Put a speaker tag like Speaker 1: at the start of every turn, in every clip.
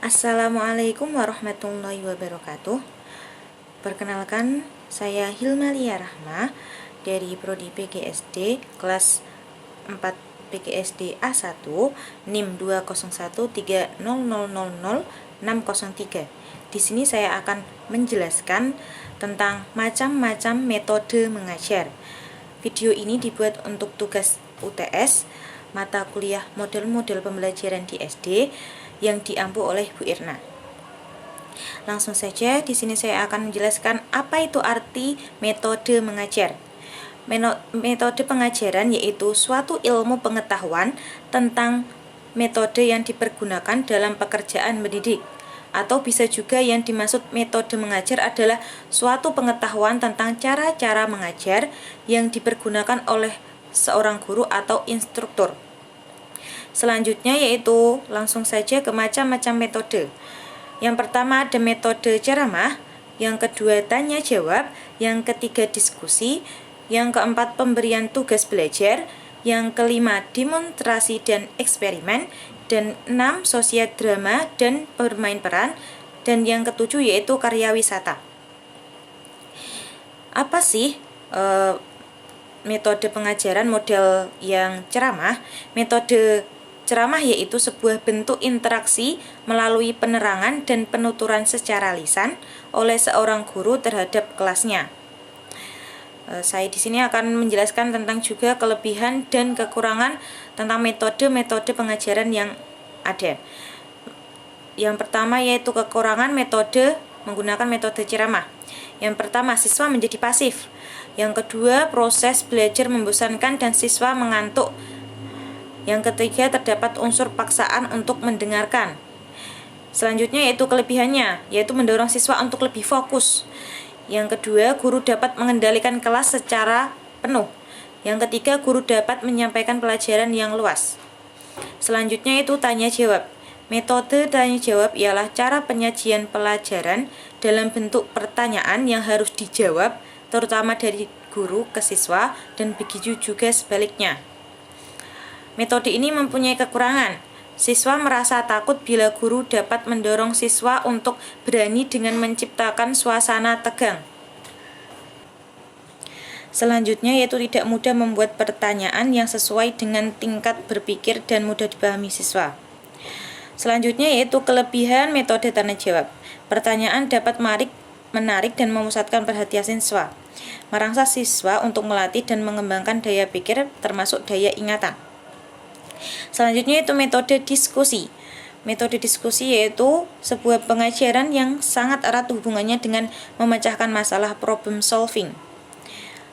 Speaker 1: Assalamualaikum warahmatullahi wabarakatuh. Perkenalkan, saya Hilmalia Rahma dari Prodi PGSD kelas 4 PGSD A1 NIM 20130000603. Di sini saya akan menjelaskan tentang macam-macam metode mengajar. Video ini dibuat untuk tugas UTS mata kuliah model-model pembelajaran di SD yang diampu oleh Bu Irna. Langsung saja, di sini saya akan menjelaskan apa itu arti metode mengajar. Metode pengajaran yaitu suatu ilmu pengetahuan tentang metode yang dipergunakan dalam pekerjaan mendidik. Atau bisa juga yang dimaksud metode mengajar adalah suatu pengetahuan tentang cara-cara mengajar yang dipergunakan oleh seorang guru atau instruktur. Selanjutnya yaitu langsung saja ke macam-macam metode. Yang pertama ada metode ceramah, yang kedua tanya jawab, yang ketiga diskusi, yang keempat pemberian tugas belajar, yang kelima demonstrasi dan eksperimen, dan 6 sosiodrama dan bermain peran, dan yang ketujuh yaitu karya wisata. Apa sih metode pengajaran model yang ceramah? Metode ceramah yaitu sebuah bentuk interaksi melalui penerangan dan penuturan secara lisan oleh seorang guru terhadap kelasnya. Saya di sini akan menjelaskan tentang juga kelebihan dan kekurangan tentang metode-metode pengajaran yang ada. Yang pertama yaitu kekurangan metode menggunakan metode ceramah. Yang pertama, siswa menjadi pasif. Yang kedua, proses belajar membosankan dan siswa mengantuk. Yang ketiga, terdapat unsur paksaan untuk mendengarkan. Selanjutnya yaitu kelebihannya, yaitu mendorong siswa untuk lebih fokus. Yang kedua, guru dapat mengendalikan kelas secara penuh. Yang ketiga, guru dapat menyampaikan pelajaran yang luas. Selanjutnya itu tanya jawab. Metode tanya jawab ialah cara penyajian pelajaran dalam bentuk pertanyaan yang harus dijawab, terutama dari guru ke siswa dan begitu juga sebaliknya. Metode ini mempunyai kekurangan. Siswa merasa takut bila guru dapat mendorong siswa untuk berani dengan menciptakan suasana tegang. Selanjutnya yaitu tidak mudah membuat pertanyaan yang sesuai dengan tingkat berpikir dan mudah dipahami siswa. Selanjutnya yaitu kelebihan metode tanya jawab. Pertanyaan dapat menarik dan memusatkan perhatian siswa, merangsang siswa untuk melatih dan mengembangkan daya pikir termasuk daya ingatan. Selanjutnya itu metode diskusi. Metode diskusi yaitu sebuah pengajaran yang sangat erat hubungannya dengan memecahkan masalah, problem solving.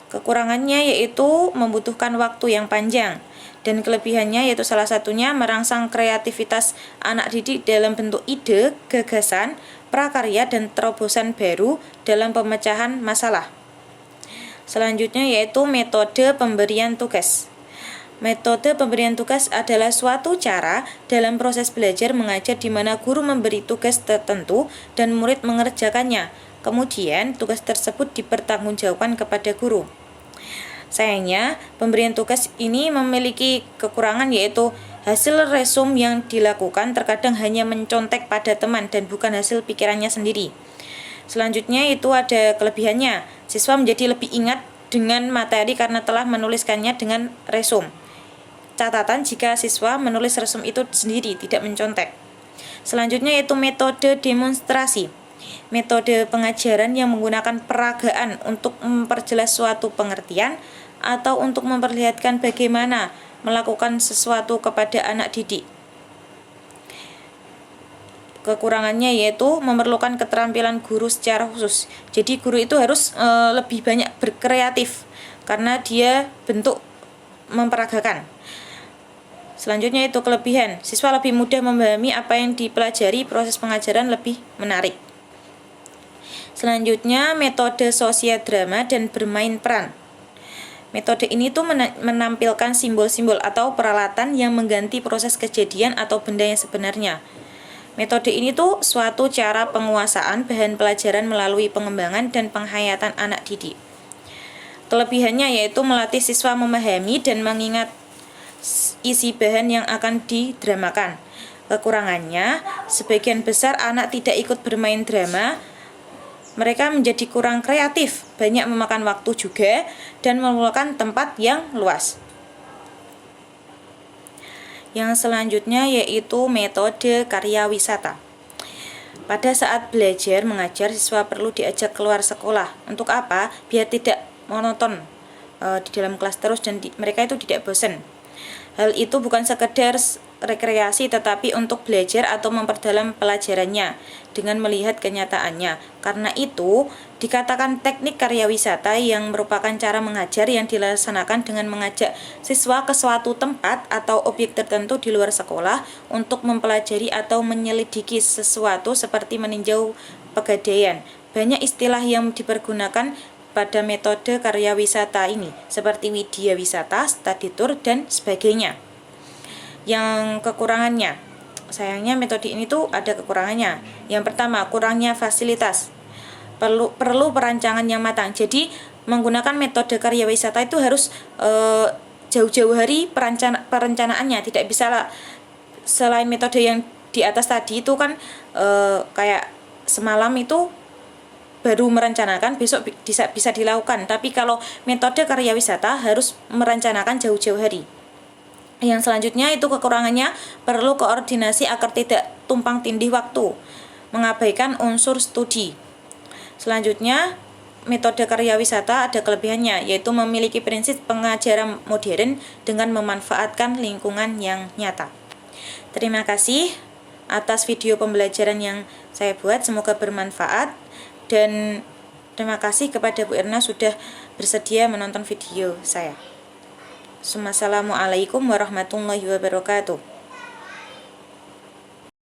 Speaker 1: Kekurangannya yaitu membutuhkan waktu yang panjang, dan kelebihannya yaitu salah satunya merangsang kreativitas anak didik dalam bentuk ide, gagasan, prakarya, dan terobosan baru dalam pemecahan masalah. Selanjutnya yaitu metode pemberian tugas. Metode pemberian tugas adalah suatu cara dalam proses belajar mengajar di mana guru memberi tugas tertentu dan murid mengerjakannya. Kemudian tugas tersebut dipertanggungjawabkan kepada guru. Sayangnya, pemberian tugas ini memiliki kekurangan yaitu hasil resum yang dilakukan terkadang hanya mencontek pada teman dan bukan hasil pikirannya sendiri. Selanjutnya itu ada kelebihannya. Siswa menjadi lebih ingat dengan materi karena telah menuliskannya dengan resum. Catatan jika siswa menulis resum itu sendiri, tidak mencontek. Selanjutnya yaitu metode demonstrasi. Metode pengajaran yang menggunakan peragaan untuk memperjelas suatu pengertian atau untuk memperlihatkan bagaimana melakukan sesuatu kepada anak didik. Kekurangannya yaitu memerlukan keterampilan guru secara khusus. Jadi guru itu harus lebih banyak berkreatif karena dia bentuk memperagakan. Selanjutnya itu kelebihan. Siswa lebih mudah memahami apa yang dipelajari, proses pengajaran lebih menarik. Selanjutnya metode sosiodrama dan bermain peran. Metode ini tuh menampilkan simbol-simbol atau peralatan yang mengganti proses kejadian atau benda yang sebenarnya. Metode ini tuh suatu cara penguasaan bahan pelajaran melalui pengembangan dan penghayatan anak didik. Kelebihannya yaitu melatih siswa memahami dan mengingat isi bahan yang akan didramakan. Kekurangannya, sebagian besar anak tidak ikut bermain drama, mereka menjadi kurang kreatif, banyak memakan waktu juga, dan memerlukan tempat yang luas. Yang selanjutnya yaitu metode karya wisata. Pada saat belajar mengajar, siswa perlu diajak keluar sekolah. Untuk apa? Biar tidak monoton di dalam kelas terus dan mereka itu tidak bosan. Hal itu bukan sekedar rekreasi tetapi untuk belajar atau memperdalam pelajarannya dengan melihat kenyataannya. Karena itu dikatakan teknik karya wisata yang merupakan cara mengajar yang dilaksanakan dengan mengajak siswa ke suatu tempat atau objek tertentu di luar sekolah untuk mempelajari atau menyelidiki sesuatu seperti meninjau pegadaian. Banyak istilah yang dipergunakan pada metode karya wisata ini, seperti widya wisata, study tour, dan sebagainya. Yang kekurangannya, sayangnya metode ini tuh ada kekurangannya. Yang pertama, kurangnya fasilitas. Perlu perancangan yang matang. Jadi menggunakan metode karya wisata itu harus jauh-jauh hari perencanaannya. Tidak bisa lah, selain metode yang di atas tadi itu kan kayak semalam itu baru merencanakan, besok bisa dilakukan. Tapi kalau metode karya wisata harus merencanakan jauh-jauh hari. Yang selanjutnya itu kekurangannya, perlu koordinasi agar tidak tumpang tindih waktu, mengabaikan unsur studi. Selanjutnya, metode karya wisata ada kelebihannya, yaitu memiliki prinsip pengajaran modern dengan memanfaatkan lingkungan yang nyata. Terima kasih atas video pembelajaran yang saya buat, semoga bermanfaat. Dan terima kasih kepada Bu Erna sudah bersedia menonton video saya. Assalamualaikum warahmatullahi wabarakatuh.